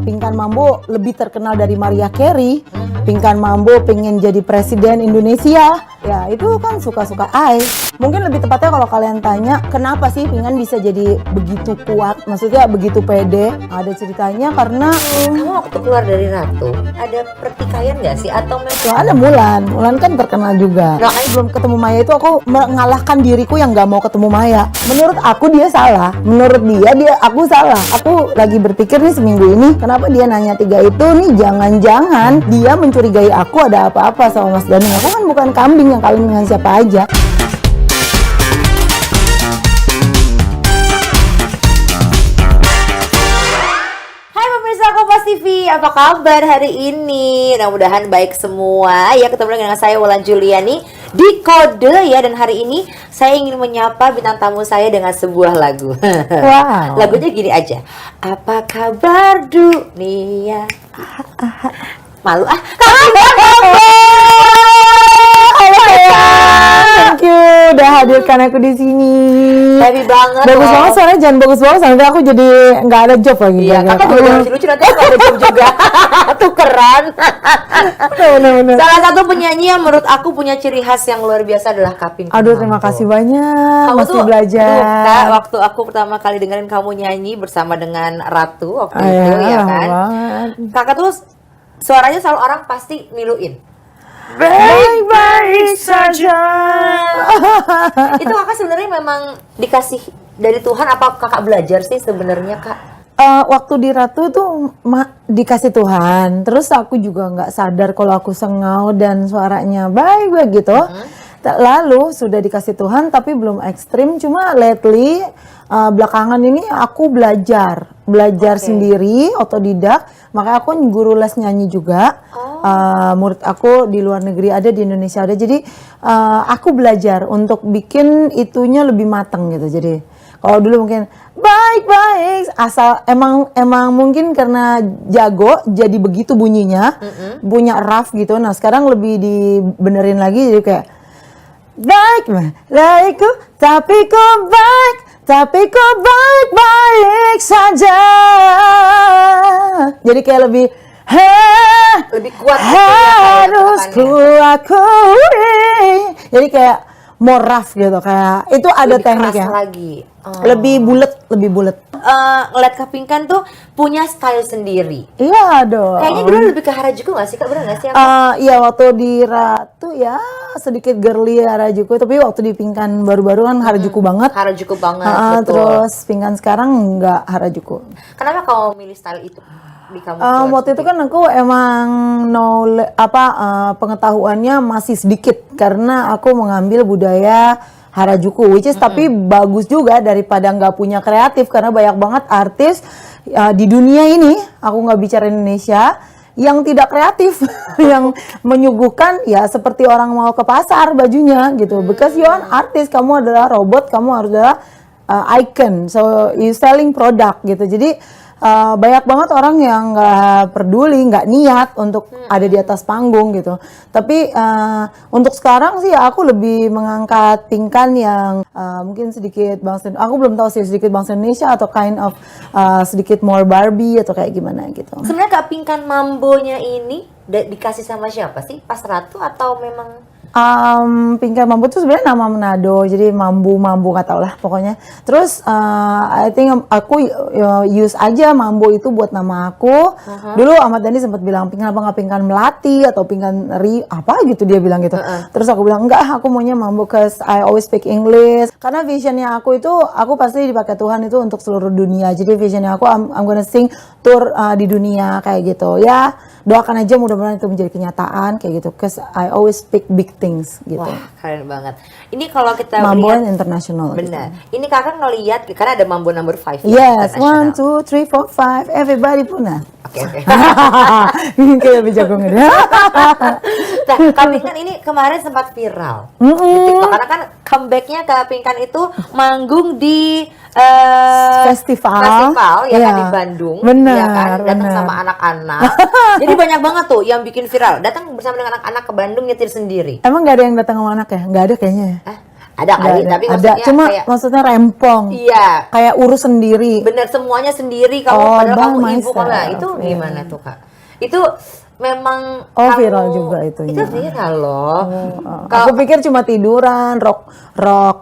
Pinkan Mambo lebih terkenal dari Mariah Carey. Pinkan Mambo pengen jadi presiden Indonesia. Ya itu kan suka-suka ai. Mungkin lebih tepatnya kalau kalian tanya kenapa sih Pinkan bisa jadi begitu kuat, maksudnya begitu pede. Ada ceritanya karena Kamu waktu keluar dari Ratu ada pertikaian nggak sih atau memang? ya ada Mulan kan terkenal juga. Nah, belum ketemu Maya itu aku mengalahkan diriku yang nggak mau ketemu Maya. Menurut aku dia salah, menurut dia aku salah. Aku lagi berpikir nih seminggu ini kenapa dia nanya 3 itu nih, jangan-jangan dia mencurigai aku ada apa-apa sama Mas Dani. Aku kan bukan kambing yang kawin dengan siapa aja. Kompas TV, apa kabar hari ini? Mudah-mudahan baik semua. Ya, ketemu lagi dengan saya Wulan Juliani di Kode ya. Dan hari ini saya ingin menyapa bintang tamu saya dengan sebuah lagu. Wow. Lagunya gini aja. Apa kabar dunia? Malu ah. Thank you udah hadirkan aku di sini. Happy banget. Bagus loh. banget soalnya, jangan bagus banget sampai aku jadi nggak ada job lagi. Iya, kakak juga jangan lucu-lucu nanti aku ada job juga. Tukeran. Bener-bener. Salah satu penyanyi yang menurut aku punya ciri khas yang luar biasa adalah Kapin. Aduh, terima kasih banyak. Kamu Masih tuh, belajar. aduh, Kak, waktu aku pertama kali dengerin kamu nyanyi bersama dengan Ratu waktu itu ya kan. Banget. Kakak tuh suaranya selalu orang pasti niluin. Baik-baik saja. Itu kakak sebenarnya memang dikasih dari Tuhan apa kakak belajar sih sebenarnya Kak? Waktu di Ratu tuh dikasih Tuhan. Terus aku juga nggak sadar kalau aku sengau dan suaranya baik-baik gitu. Lalu sudah dikasih Tuhan tapi belum ekstrim. Cuma lately belakangan ini aku belajar sendiri, otodidak. Makanya aku guru les nyanyi juga. Murid aku di luar negeri ada, di Indonesia ada. Jadi aku belajar untuk bikin itunya lebih mateng gitu. Jadi kalau dulu mungkin baik-baik asal emang mungkin karena jago jadi begitu bunyinya, punya rough gitu. Nah sekarang lebih dibenerin lagi jadi kayak baikku tapi kau baik-baik saja. Jadi kayak lebih kuat harus ku akui. Jadi kayak more rough gitu, kayak itu ada lebih tekniknya. keras lagi. Lebih bulet. Ngeliat Kak Pinkan tuh punya style sendiri. Iya dong. Kayaknya dulu lebih ke Harajuku gak sih Kak? Bener gak sih? Iya waktu di Ratu ya sedikit girly Harajuku, tapi waktu di Pinkan baru-baru kan Harajuku banget. Harajuku banget, betul. Terus Pinkan sekarang nggak Harajuku. Kenapa kamu milih style itu di kamu? Waktu itu kan aku emang pengetahuannya masih sedikit karena aku mengambil budaya Harajuku, which is tapi bagus juga daripada nggak punya kreatif karena banyak banget artis di dunia ini, aku nggak bicara Indonesia, yang tidak kreatif, yang menyuguhkan ya seperti orang mau ke pasar bajunya gitu. Because you are artis, kamu adalah robot, kamu harus adalah icon, so you selling product gitu. Jadi banyak banget orang yang nggak peduli, nggak niat untuk ada di atas panggung gitu. Tapi untuk sekarang sih aku lebih mengangkat Pinkan yang mungkin sedikit bangsa, aku belum tahu sih sedikit bangsa Indonesia atau kind of sedikit more Barbie atau kayak gimana gitu. Sebenarnya Kak Pinkan Mambonya ini dikasih sama siapa sih? Pas Ratu atau memang? Pinkan Mambo itu sebenarnya nama Manado, jadi mambu nggak tau lah pokoknya. Terus I think aku use aja Mambo itu buat nama aku. Dulu Ahmad Dhani sempat bilang kenapa nggak Pinkan Melati atau Pinkan apa gitu, dia bilang gitu. Terus aku bilang enggak, aku maunya Mambo cause I always speak English. Karena visionnya aku itu, aku pasti dipakai Tuhan itu untuk seluruh dunia. Jadi visionnya aku I'm gonna sing tour di dunia kayak gitu. Ya doakan aja mudah-mudahan itu menjadi kenyataan kayak gitu. Cause I always speak big things gitu. Wah, keren banget. Ini kalau kita Mambo lihat international. benar. Gitu. Ini kakak ngelihat karena ada Mambo number 5. Yes, 1, 2, 3, 4, 5, everybody punah. Oke. Kayak lebih jago gitu. Nah, Kak Pinkan ini kemarin sempat viral di TikTok karena kan comebacknya Kak Pinkan itu manggung di festival ya kan di Bandung. Benar, ya kan datang benar. sama anak-anak. Jadi banyak banget tuh yang bikin viral. Datang bersama dengan anak-anak ke Bandung nyetir sendiri. Emang nggak ada yang datang sama anak ya? Nggak ada kayaknya. Ada kali, Nggak tapi ada. maksudnya Cuma kayak maksudnya rempong. iya, Kayak urus sendiri. bener semuanya sendiri kamu Oh, padahal kamu by ibu kan. Nah, myself, itu iya. gimana tuh Kak? Itu memang Oh, kamu, viral juga itunya. Itu viral loh. Aku pikir cuma tiduran, rok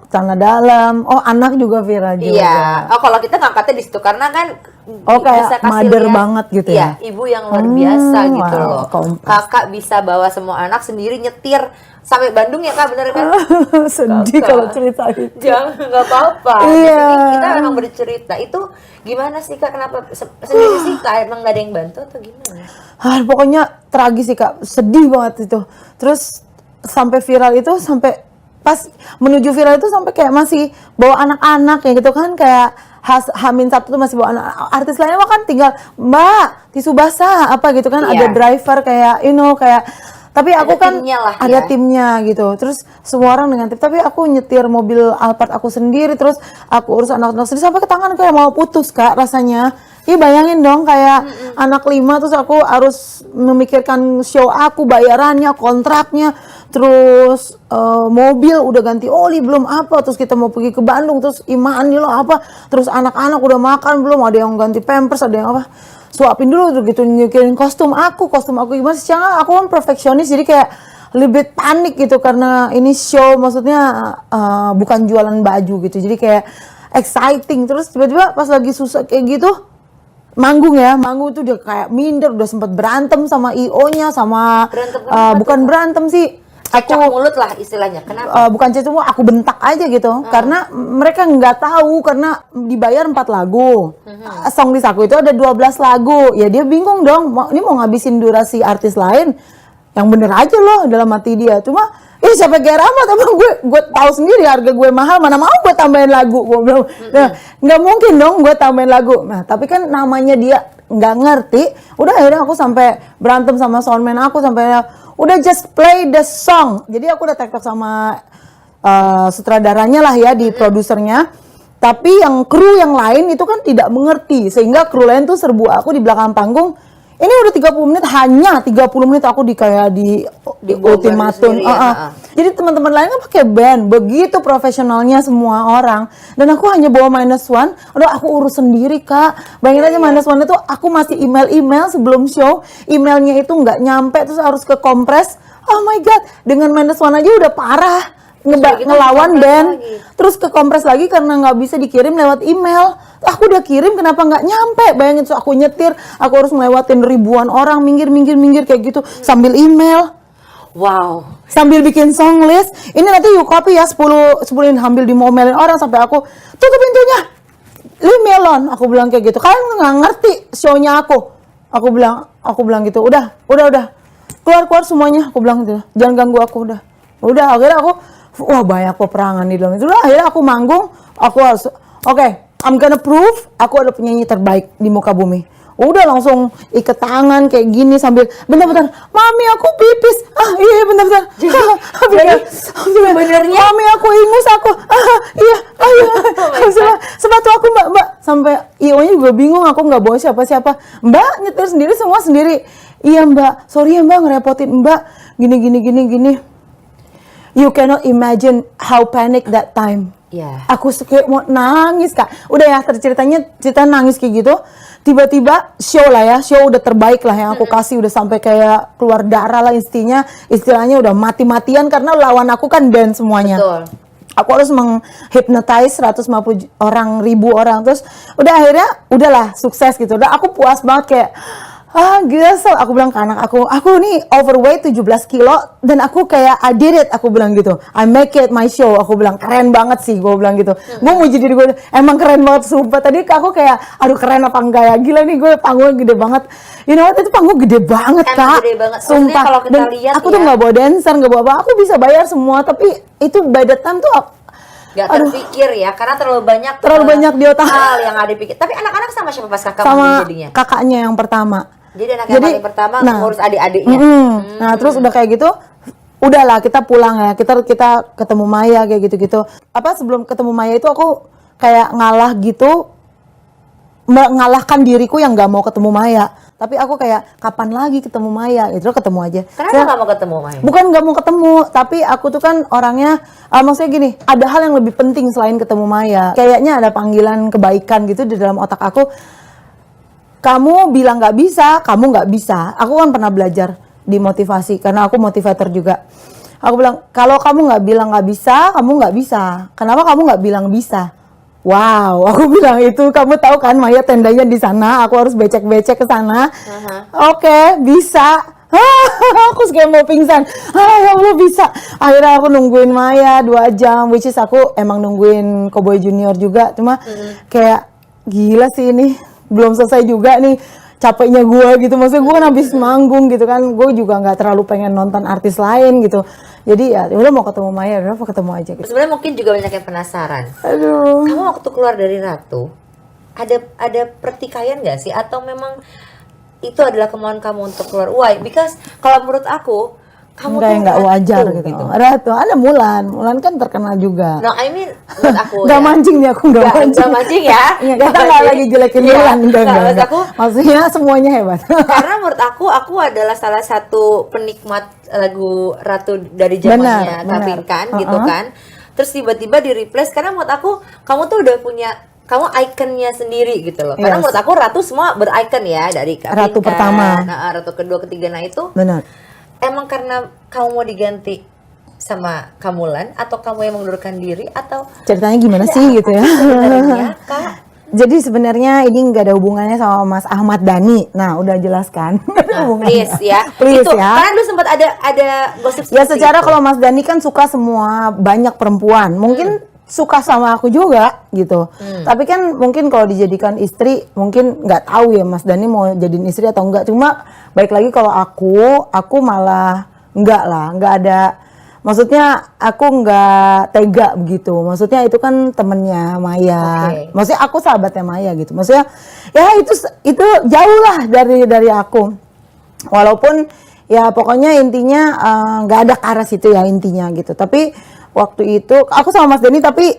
celana dalam. Oh, anak juga viral juga. Iya. Oh, kalau kita ngangkatnya di situ karena kan Oh, kayak bisa kasih mother lihat, banget gitu iya, ya? ibu yang luar biasa gitu wow, loh. kompas. Kakak bisa bawa semua anak sendiri nyetir sampai Bandung ya Kak, bener kan? Sedih Kakak. kalau cerita itu. Jangan, nggak apa-apa. Iya. Di sini kita memang bercerita. Itu gimana sih Kak? Kenapa sendiri sih Kak? Emang nggak ada yang bantu atau gimana? Pokoknya tragis sih Kak, sedih banget itu. Terus sampai viral itu, sampai pas menuju viral itu sampai kayak masih bawa anak-anak ya gitu kan, kayak Hamin Sabtu tuh masih bawa anak. Artis lainnya mah kan tinggal Mbak tisu basah apa gitu kan, Iya. ada driver kayak kayak. Tapi aku Ada kan timnya lah ada ya. timnya gitu. Terus semua orang dengan tim. Tapi aku nyetir mobil Alphard aku sendiri. Terus aku urus anak-anak sendiri sampai ke tangan kayak mau putus Kak rasanya. Iya bayangin dong kayak anak 5 terus aku harus memikirkan show aku, bayarannya, kontraknya. Terus mobil udah ganti oli belum apa. Terus kita mau pergi ke Bandung. Terus Imaan lo apa. Terus anak-anak udah makan belum. Ada yang ganti pampers, ada yang apa. Suapin dulu tuh gitu, nyukirin kostum aku gimana sih, aku kan perfeksionis jadi kayak lebih panik gitu karena ini show, maksudnya bukan jualan baju gitu, jadi kayak exciting. Terus tiba-tiba pas lagi susah kayak gitu manggung tuh dia kayak minder, udah sempat berantem sama IO-nya sama Berantem kenapa bukan tuh, Kak? berantem sih, Cekcok mulut lah istilahnya. Kenapa? bukan cecok, aku bentak aja gitu karena mereka nggak tahu karena dibayar 4 lagu. Song list aku itu ada 12 lagu. Ya dia bingung dong, ini mau ngabisin durasi artis lain. Yang bener aja loh dalam hati dia. Cuma siapa kira amat, emang gue tahu sendiri harga gue mahal, mana mau gue tambahin lagu. Gue bilang, nah, nggak mungkin dong gue tambahin lagu. Nah, tapi kan namanya dia nggak ngerti. Udah akhirnya aku sampai berantem sama soundman aku, sampai udah just play the song. Jadi aku udah tektok sama sutradaranya lah ya, di produsernya. Tapi yang kru yang lain itu kan tidak mengerti, sehingga kru lain tuh serbu aku di belakang panggung. Ini udah 30 menit, hanya 30 menit aku di ultimatum. sendiri ya, Jadi teman-teman lain kan pakai band, begitu profesionalnya semua orang. Dan aku hanya bawa -1, udah aku urus sendiri Kak. Bayangin aja -1 itu aku masih email sebelum show, emailnya itu nggak nyampe, terus harus ke kompres. Oh my god, dengan -1 aja udah parah. Ngelawan band, terus ke kompres lagi karena nggak bisa dikirim lewat email. Aku udah kirim, kenapa nggak nyampe? Bayangin, aku nyetir, aku harus ngelewatin ribuan orang, minggir kayak gitu sambil email. Wow. Sambil bikin song list. Ini nanti you copy ya 10 sambil dimomelin orang sampai aku tutup pintunya. Leave me alone, aku bilang kayak gitu. Kalian nggak ngerti show-nya aku. Aku bilang gitu. Udah. Keluar semuanya, aku bilang gitu. Jangan ganggu aku udah. Udah akhirnya aku banyak peperangan di dalam itu. Udah akhirnya aku manggung, aku harus I'm gonna prove aku ada penyanyi terbaik di muka bumi. Udah langsung ikat tangan kayak gini sambil bentar, mami aku pipis. Iya bentar. Jadi sebenarnya mami aku ingus aku. Iya. Sepatu aku mbak. Sampai IO-nya juga bingung, aku nggak bawa siapa-siapa. Mbak nyetir sendiri, semua sendiri. Iya mbak, sorry ya mbak ngerepotin mbak. Gini. You cannot imagine how panic that time. Iya. Aku kayak mau nangis Kak. Udah ya cerita nangis kayak gitu. Tiba-tiba show udah terbaik lah yang aku kasih, udah sampai kayak keluar darah lah istilahnya udah mati-matian karena lawan aku kan band semuanya. Betul. Aku harus menghipnotize 150 orang, 1000 orang. Terus udah akhirnya udahlah sukses gitu. Udah aku puas banget kayak gila. Aku bilang ke anak aku nih overweight 17 kilo dan aku kayak I did it, aku bilang gitu. I make it my show, aku bilang keren banget sih, gue bilang gitu. Gue muji diri gue, emang keren banget sumpah. Tadi aku kayak aduh keren apa enggak ya, gila nih gue panggungnya gede banget. You know what, itu panggung gede banget Emang Kak. gede banget. Maksudnya Sumpah. kalau kita Dan lihat aku tuh ya, nggak bawa dancer, nggak bawa apa, aku bisa bayar semua. Tapi itu by the time tuh Gak terpikir ya, karena terlalu banyak di otak. hal yang ada dipikir. Tapi anak-anak sama siapa pas kakak Sama manggung jadinya? kakaknya yang pertama. Jadi anak yang paling pertama ngurus adik-adiknya. Nah terus udah kayak gitu, udahlah kita pulang ya, kita ketemu Maya kayak gitu-gitu. Sebelum ketemu Maya itu aku kayak ngalah gitu, mengalahkan diriku yang nggak mau ketemu Maya. Tapi aku kayak kapan lagi ketemu Maya gitu, ketemu aja. Kenapa nggak mau ketemu Maya? Bukan nggak mau ketemu, tapi aku tuh kan orangnya, maksudnya gini, ada hal yang lebih penting selain ketemu Maya. Kayaknya ada panggilan kebaikan gitu di dalam otak aku. Kamu bilang nggak bisa, kamu nggak bisa. Aku kan pernah belajar di motivasi, karena aku motivator juga. Aku bilang, kalau kamu nggak bilang nggak bisa, kamu nggak bisa. Kenapa kamu nggak bilang bisa? Wow, aku bilang itu, kamu tahu kan Maya tendanya di sana, aku harus becek-becek ke sana. Oke, bisa. Aku kayak mau pingsan. Ya Allah bisa. Akhirnya aku nungguin Maya 2 jam, which is aku emang nungguin Cowboy Junior juga. Cuma kayak gila sih ini, belum selesai juga nih. Capeknya gue gitu, maksudnya gue kan habis manggung gitu kan, gue juga nggak terlalu pengen nonton artis lain gitu. Jadi ya udah mau ketemu Maya, udah mau ketemu aja gitu. Sebenarnya mungkin juga banyak yang penasaran. Aduh. Kamu waktu keluar dari Ratu, ada pertikaian nggak sih? Atau memang itu adalah kemauan kamu untuk keluar? Why? Because kalau menurut aku, kamu tuh Nggak wajar Ratu, gitu. Ratu, ada Mulan kan terkenal juga. No, I mean menurut aku Nggak ya. mancing nih aku, nggak mancing. Nggak mancing ya. Iya, kita nggak lagi jelekin Iya, Mulan, nggak, enggak. maksud aku, Maksudnya semuanya hebat. karena menurut aku adalah salah satu penikmat lagu Ratu dari zamannya Benar, Kapin benar. kan, gitu kan. Terus tiba-tiba di replace, karena menurut aku kamu tuh udah punya, kamu ikonnya sendiri gitu loh. Karena Yes. menurut aku Ratu semua berikon ya, dari Kapin Ratu kan, pertama. nah, Ratu kedua, ketiga, nah itu Benar. emang karena kamu mau diganti sama Kamulan, atau kamu yang mengundurkan diri, atau Ceritanya gimana ada sih apa gitu ya? sih sebenarnya, Kak? Jadi sebenarnya ini nggak ada hubungannya sama Mas Ahmad Dhani. Nah, udah jelaskan. Nah, please ya. Please itu, ya. karena dulu sempat ada gosip Ya seperti secara itu. kalau Mas Dhani kan suka semua banyak perempuan. Mungkin suka sama aku juga gitu. Tapi kan mungkin kalau dijadikan istri mungkin nggak tahu ya Mas Dhani mau jadiin istri atau enggak. Cuma baik lagi kalau aku malah enggak lah, nggak ada. Maksudnya aku nggak tega begitu. Maksudnya itu kan temennya Maya. Oke. Maksudnya aku sahabatnya Maya gitu. Maksudnya ya itu jauh lah dari aku. Walaupun ya pokoknya intinya nggak ada ke arah situ ya intinya gitu. Tapi waktu itu aku sama Mas Denny tapi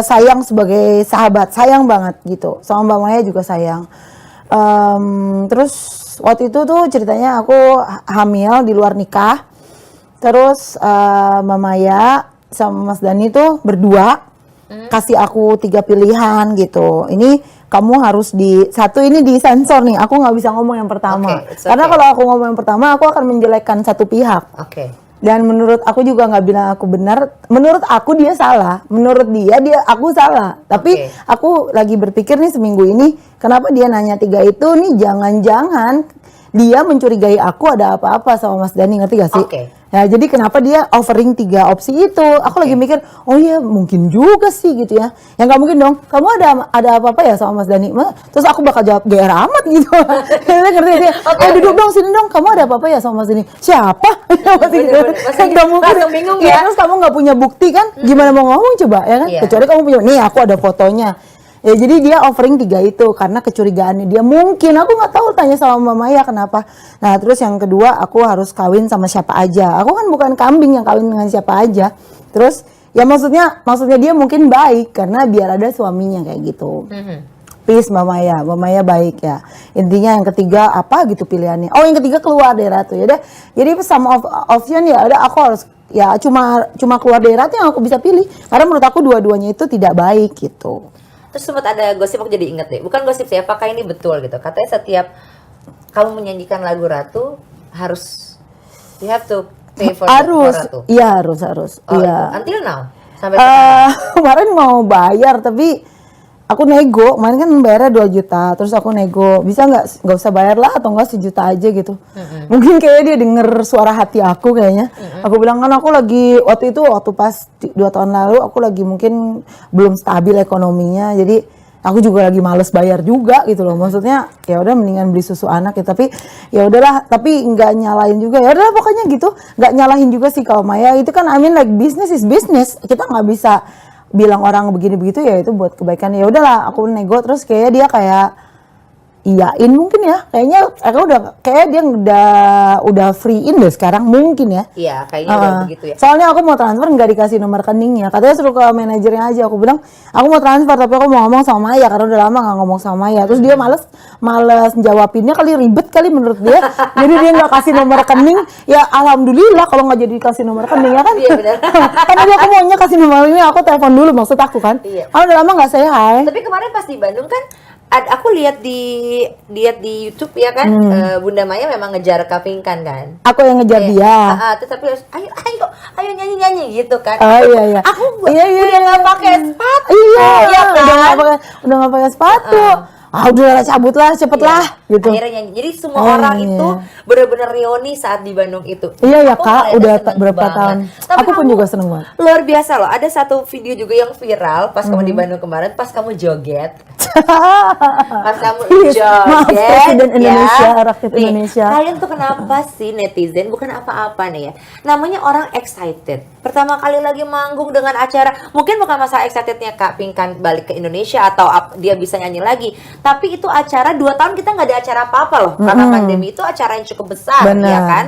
sayang sebagai sahabat, sayang banget gitu. Sama Mbak Maya juga sayang. Terus waktu itu tuh ceritanya aku hamil di luar nikah. Terus Mbak Maya sama Mas Dhani tuh berdua kasih aku 3 pilihan gitu. Ini kamu harus satu ini disensor nih. Aku nggak bisa ngomong yang pertama. Okay, it's Karena okay. kalau aku ngomong yang pertama, aku akan menjelekkan satu pihak. Oke. Dan menurut aku juga nggak bilang aku benar. Menurut aku dia salah. Menurut dia aku salah. Tapi Oke. aku lagi berpikir nih seminggu ini, kenapa dia nanya 3 itu nih? Jangan-jangan dia mencurigai aku ada apa-apa sama Mas Dhani, ngerti gak sih? Oke. Ya, jadi kenapa dia offering 3 opsi itu? Aku lagi mikir, oh iya mungkin juga sih gitu ya. Yang nggak mungkin dong. Kamu ada apa-apa ya sama Mas Dhani? Terus aku bakal jawab GR amat gitu. Ngerti dia? Oke, Duduk dong sini dong. Kamu ada apa-apa ya sama Mas Dhani? Siapa? Pasti gitu. Bener-bener. Pasti Nggak mungkin. langsung bingung Iya, ya. terus kamu nggak punya bukti kan? Gimana mau ngomong coba ya kan? Iya. Kecuali kamu punya. Nih aku ada fotonya. Ya jadi dia offering 3 itu karena kecurigaannya dia mungkin, aku nggak tahu, tanya sama Mama Maya kenapa. Nah terus yang kedua aku harus kawin sama siapa aja. Aku kan bukan kambing yang kawin dengan siapa aja. Terus ya maksudnya dia mungkin baik karena biar ada suaminya kayak gitu. Peace Mama Maya baik ya. Intinya yang ketiga apa gitu pilihannya. Oh yang ketiga keluar dari Ratu ya udah. Jadi sama option ya udah aku harus ya cuma keluar dari Ratu yang aku bisa pilih. Karena menurut aku dua-duanya itu tidak baik gitu. Terus sempat ada gosip, aku jadi inget deh. Bukan gosip sih, apakah ini betul gitu. Katanya setiap kamu menyanyikan lagu Ratu harus you have to pay for Ratu. Iya harus. Oh, Iya. itu. Until now. Sampai sekarang. Kemarin mau bayar tapi aku nego, kemarin kan bayarnya 2 juta, terus aku nego, bisa nggak usah bayar lah atau nggak 1 juta aja gitu. Mungkin kayaknya dia denger suara hati aku kayaknya. Aku bilang kan aku lagi waktu pas 2 tahun lalu aku lagi mungkin belum stabil ekonominya, jadi aku juga lagi males bayar juga gitu loh. Maksudnya ya udah mendingan beli susu anak ya, tapi ya udahlah, tapi nggak nyalain juga. Ya udahlah pokoknya gitu, nggak nyalahin juga sih kalau Maya itu kan I mean like business is business. Kita nggak bisa bilang orang begini begitu ya itu buat kebaikan. Ya udahlah aku nego terus kayaknya dia kayak iyain mungkin ya. Kayaknya kayak dia udah free in deh sekarang mungkin ya. Iya, kayaknya udah begitu ya. Soalnya aku mau transfer nggak dikasih nomor rekeningnya. Katanya suruh ke manajernya aja. Aku bilang, aku mau transfer tapi aku mau ngomong sama Maya karena udah lama nggak ngomong sama Maya. Terus dia males jawabinnya kali, ribet kali menurut dia. Jadi dia nggak kasih nomor rekening. Ya alhamdulillah kalau nggak jadi dikasih nomor rekening ya kan. Iya benar. Karena dia aku maunya kasih nomor ini, aku telepon dulu maksud aku kan. Iya. Kalau udah lama nggak say hi. Tapi kemarin pas di Bandung kan aku lihat di YouTube ya kan, Bunda Maya memang ngejar Kak Pinkan kan. Aku yang ngejar dia. Tapi harus ayo nyanyi gitu kan. Oh iya. Aku iya. udah nggak pakai sepatu. Iya kan? udah nggak pakai sepatu. Udah cabut lah, cepet lah gitu. Akhirnya nyanyi. Jadi semua orang itu benar-benar reuni saat di Bandung itu. Iya ya Aku Kak, ngeliatnya udah seneng berapa banget. tahun. Tapi Aku pun kamu juga seneng banget. luar biasa loh. Ada satu video juga yang viral pas kamu di Bandung kemarin, pas kamu joget. Pas kamu joget. Maaf, Presiden Indonesia, rakyat Nih, Indonesia. kalian tuh kenapa sih netizen, bukan apa-apa nih ya, namanya orang excited pertama kali lagi manggung dengan acara, mungkin bukan masalah excitednya Kak Pinkan balik ke Indonesia atau dia bisa nyanyi lagi, tapi itu acara 2 tahun kita nggak ada acara apa-apa loh, karena pandemi itu acara yang cukup besar. Bener. Ya kan,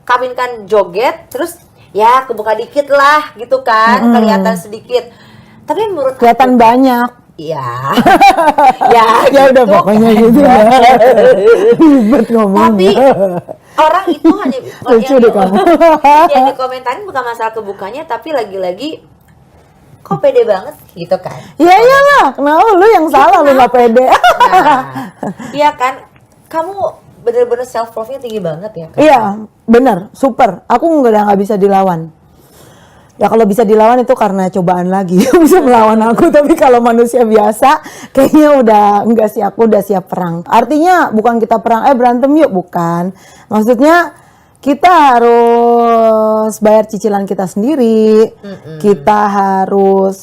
Kak Pinkan joget terus ya kebuka dikit lah gitu kan, kelihatan sedikit, tapi menurut Kelihatan aku, banyak. ya Ya gitu udah pokoknya kan. gitu ya. Ribet ngomongnya. Tapi orang itu hanya Lucu deh kamu. yang dikomentarin bukan masalah kebukanya, tapi lagi-lagi kok pede banget gitu kan. Ya iyalah, kenapa lu yang salah, lu nggak pede. Nah, iya kan, kamu bener-bener self love-nya tinggi banget ya kan. Iya, bener, super. Aku nggak bisa dilawan. Ya kalau bisa dilawan itu karena cobaan lagi bisa melawan aku, tapi kalau manusia biasa kayaknya enggak sih, aku udah siap perang. Artinya bukan kita perang berantem yuk, bukan. Maksudnya kita harus bayar cicilan kita sendiri. Kita harus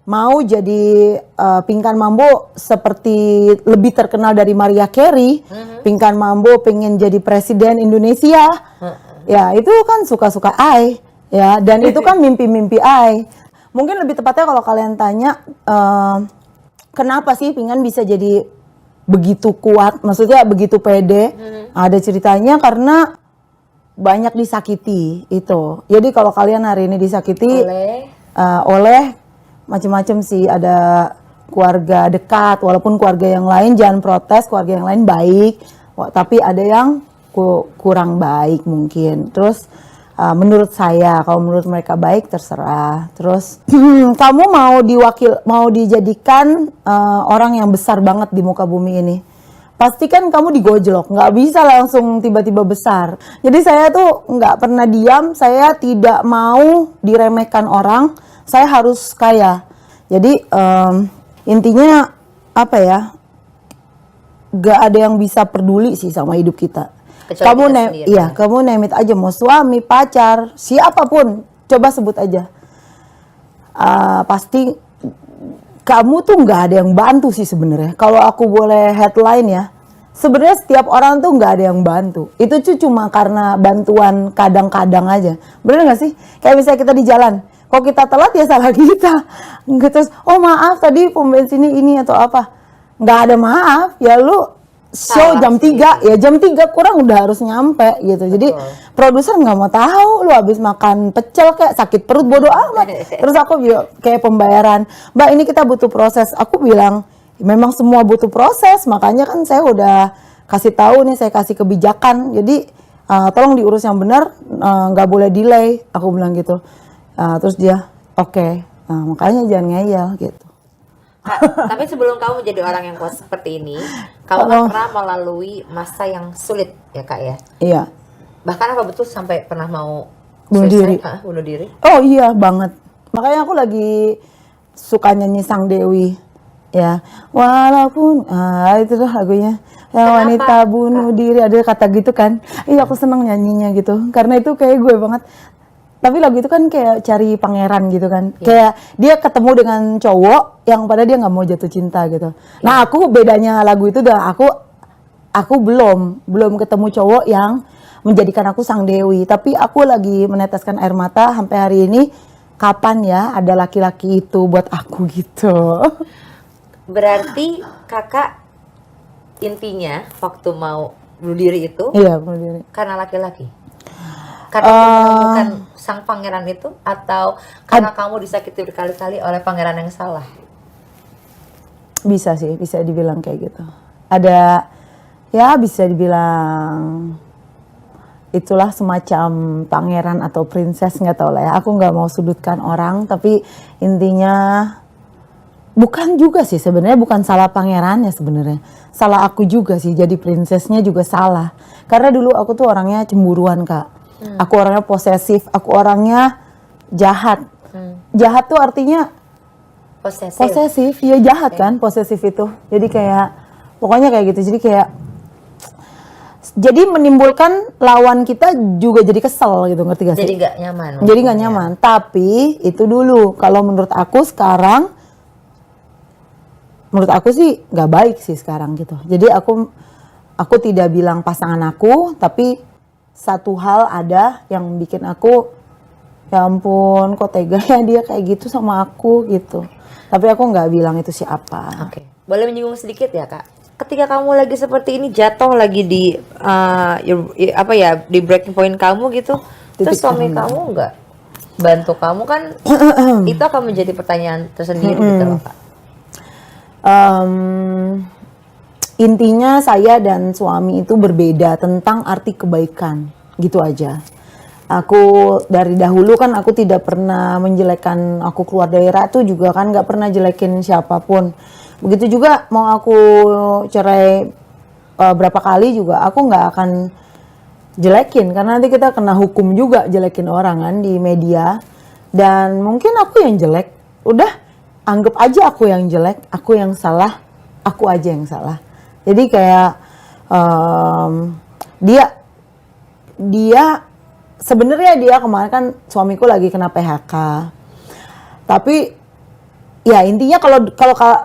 mau jadi Pinkan Mambo seperti lebih terkenal dari Mariah Carey. Pinkan Mambo pengen jadi presiden Indonesia. Ya itu kan suka-suka ai. Ya, dan itu kan mimpi-mimpi ai. Mungkin lebih tepatnya kalau kalian tanya kenapa sih Pinkan bisa jadi begitu kuat, maksudnya begitu pede. Ada ceritanya karena banyak disakiti itu. Jadi kalau kalian hari ini disakiti oleh macam-macam sih, ada keluarga dekat, walaupun keluarga yang lain jangan protes, keluarga yang lain baik, tapi ada yang kurang baik mungkin. Terus menurut saya, kalau menurut mereka baik terserah. Terus kamu mau dijadikan orang yang besar banget di muka bumi ini. Pastikan kamu digojlok, nggak bisa langsung tiba-tiba besar. Jadi saya tuh nggak pernah diam, saya tidak mau diremehkan orang, saya harus kaya. Jadi intinya apa ya, nggak ada yang bisa peduli sih sama hidup kita. Kamu name it aja, mau suami, pacar, siapapun, coba sebut aja. Pasti kamu tuh nggak ada yang bantu sih sebenarnya. Kalau aku boleh headline ya, sebenarnya setiap orang tuh nggak ada yang bantu. Itu tuh cuma karena bantuan kadang-kadang aja. Bener nggak sih? Kayak misalnya kita di jalan, kalau kita telat ya salah kita. Terus, oh maaf tadi pom bensinnya ini atau apa? Nggak ada maaf, ya lu show jam 3, ya jam 3 kurang udah harus nyampe gitu. Jadi produser nggak mau tahu lu habis makan pecel kayak sakit perut, bodo amat. Terus aku kayak pembayaran, Mbak ini kita butuh proses. Aku bilang memang semua butuh proses, makanya kan saya udah kasih tahu nih, saya kasih kebijakan. Jadi tolong diurus yang benar, nggak boleh delay. Aku bilang gitu. Terus dia oke. Makanya jangan ngeyel gitu. Tapi sebelum kamu menjadi orang yang kuat seperti ini, kamu kan pernah melalui masa yang sulit ya Kak ya? Iya. Bahkan apa betul sampai pernah mau bunuh diri? Bunuh diri? Oh iya banget. Makanya aku lagi suka nyanyi Sang Dewi. Ya, walaupun itu tuh lagunya. Ya, wanita bunuh diri, ada kata gitu kan. Iya aku seneng nyanyinya gitu. Karena itu kayak gue banget. Tapi lagu itu kan kayak cari pangeran gitu kan. Kayak dia ketemu dengan cowok yang pada dia nggak mau jatuh cinta gitu. Nah aku bedanya lagu itu aku belum ketemu cowok yang menjadikan aku Sang Dewi. Tapi aku lagi meneteskan air mata sampai hari ini. Kapan ya ada laki-laki itu buat aku gitu. Berarti kakak intinya waktu mau bunuh diri itu Iya, bunuh diri. karena laki-laki? Karena menemukan sang pangeran itu, atau karena kamu disakiti berkali-kali oleh pangeran yang salah? Bisa sih, bisa dibilang kayak gitu. Ada, ya bisa dibilang itulah semacam pangeran atau princess, nggak tahu lah ya. Aku nggak mau sudutkan orang, tapi intinya bukan juga sih sebenarnya, bukan salah pangerannya sebenarnya. Salah aku juga sih, jadi princessnya juga salah. Karena dulu aku tuh orangnya cemburuan, Kak. Aku orangnya posesif, aku orangnya jahat. Jahat tuh artinya Posesif. posesif, ya jahat kan posesif itu. Jadi kayak pokoknya kayak gitu. Jadi menimbulkan lawan kita juga jadi kesel gitu, ngerti gak sih? Jadi nggak nyaman. Jadi nggak nyaman. Tapi itu dulu. Kalau menurut aku sekarang, menurut aku sih nggak baik sih sekarang gitu. Jadi aku tidak bilang pasangan aku, tapi satu hal ada yang bikin aku, ya ampun, kok tega ya dia kayak gitu sama aku gitu. Tapi aku nggak bilang itu siapa. Oke. Boleh menyinggung sedikit ya, Kak? Ketika kamu lagi seperti ini, jatuh lagi di di breaking point kamu gitu, terus suami kamu nggak bantu kamu kan? Itu akan menjadi pertanyaan tersendiri gitu loh, Kak. Intinya saya dan suami itu berbeda tentang arti kebaikan, gitu aja. Aku dari dahulu kan aku tidak pernah menjelekkan, aku keluar daerah tuh juga kan nggak pernah jelekin siapapun. Begitu juga mau aku cerai berapa kali juga aku nggak akan jelekin, karena nanti kita kena hukum juga jelekin orang kan di media. Dan mungkin aku yang jelek, udah anggap aja aku yang jelek, aku yang salah, aku aja yang salah. Jadi kayak dia sebenarnya dia kemarin kan suamiku lagi kena PHK. Tapi ya intinya kalau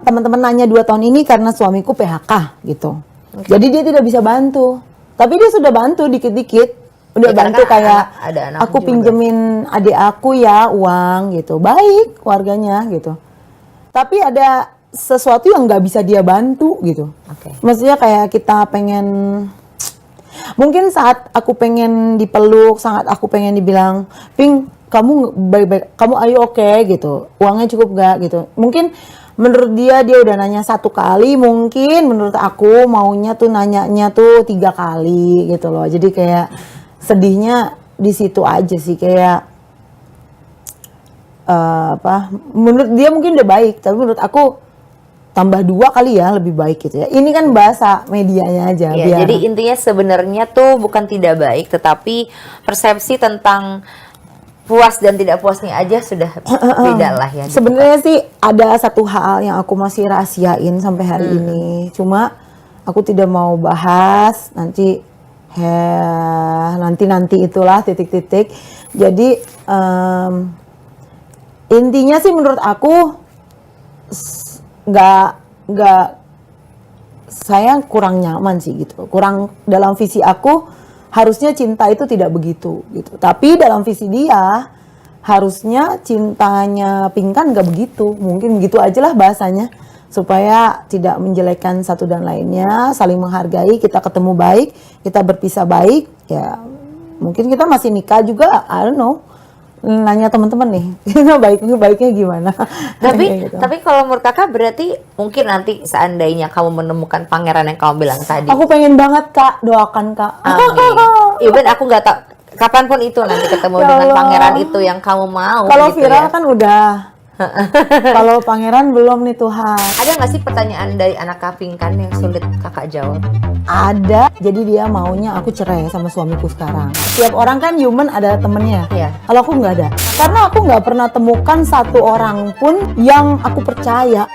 teman-teman nanya 2 tahun ini karena suamiku PHK gitu. Jadi dia tidak bisa bantu. Tapi dia sudah bantu dikit-dikit. Udah Ya, bantu kan kayak ada anak aku juga. pinjemin adik aku ya uang gitu. Baik keluarganya gitu. Tapi ada sesuatu yang nggak bisa dia bantu gitu. Oke. Maksudnya kayak kita pengen, mungkin saat aku pengen dipeluk, saat aku pengen dibilang, Ping, kamu baik-baik, kamu ayo oke gitu, uangnya cukup gak gitu. Mungkin menurut dia udah nanya 1 kali, mungkin menurut aku maunya tuh nanyanya tuh 3 kali gitu loh. Jadi kayak sedihnya di situ aja sih, kayak menurut dia mungkin udah baik, tapi menurut aku tambah 2 kali ya lebih baik gitu ya. Ini kan bahasa medianya aja. Ya, jadi intinya sebenarnya tuh bukan tidak baik, tetapi persepsi tentang puas dan tidak puasnya aja sudah beda lah ya. Sebenarnya sih ada satu hal yang aku masih rahasiain sampai hari ini. Cuma aku tidak mau bahas, nanti nanti itulah titik-titik. Jadi intinya sih menurut aku nggak saya kurang nyaman sih gitu, kurang dalam visi aku. Harusnya cinta itu tidak begitu gitu, tapi dalam visi dia harusnya cintanya Pinkan nggak begitu. Mungkin gitu aja lah bahasanya, supaya tidak menjelekkan satu dan lainnya, saling menghargai, kita ketemu baik, kita berpisah baik ya. Mungkin kita masih nikah juga, I don't know, nanya teman-teman nih, baiknya gimana. Tapi Gitu. tapi kalau menurut Kakak berarti mungkin nanti seandainya kamu menemukan pangeran yang kamu bilang tadi. Aku pengen banget Kak, doakan Kak. Amin. Even aku nggak tahu kapanpun itu nanti ketemu Ya dengan Allah. pangeran itu yang kamu mau. Kalau gitu viral ya. kan udah. Kalau pangeran belum nih Tuhan. Ada nggak sih pertanyaan dari anak Kak Pinkan yang sulit Kakak jawab? Ada, jadi dia maunya aku cerai sama suamiku sekarang. Setiap orang kan human ada temennya. Iya. Kalau aku nggak ada, karena aku nggak pernah temukan satu orang pun yang aku percaya.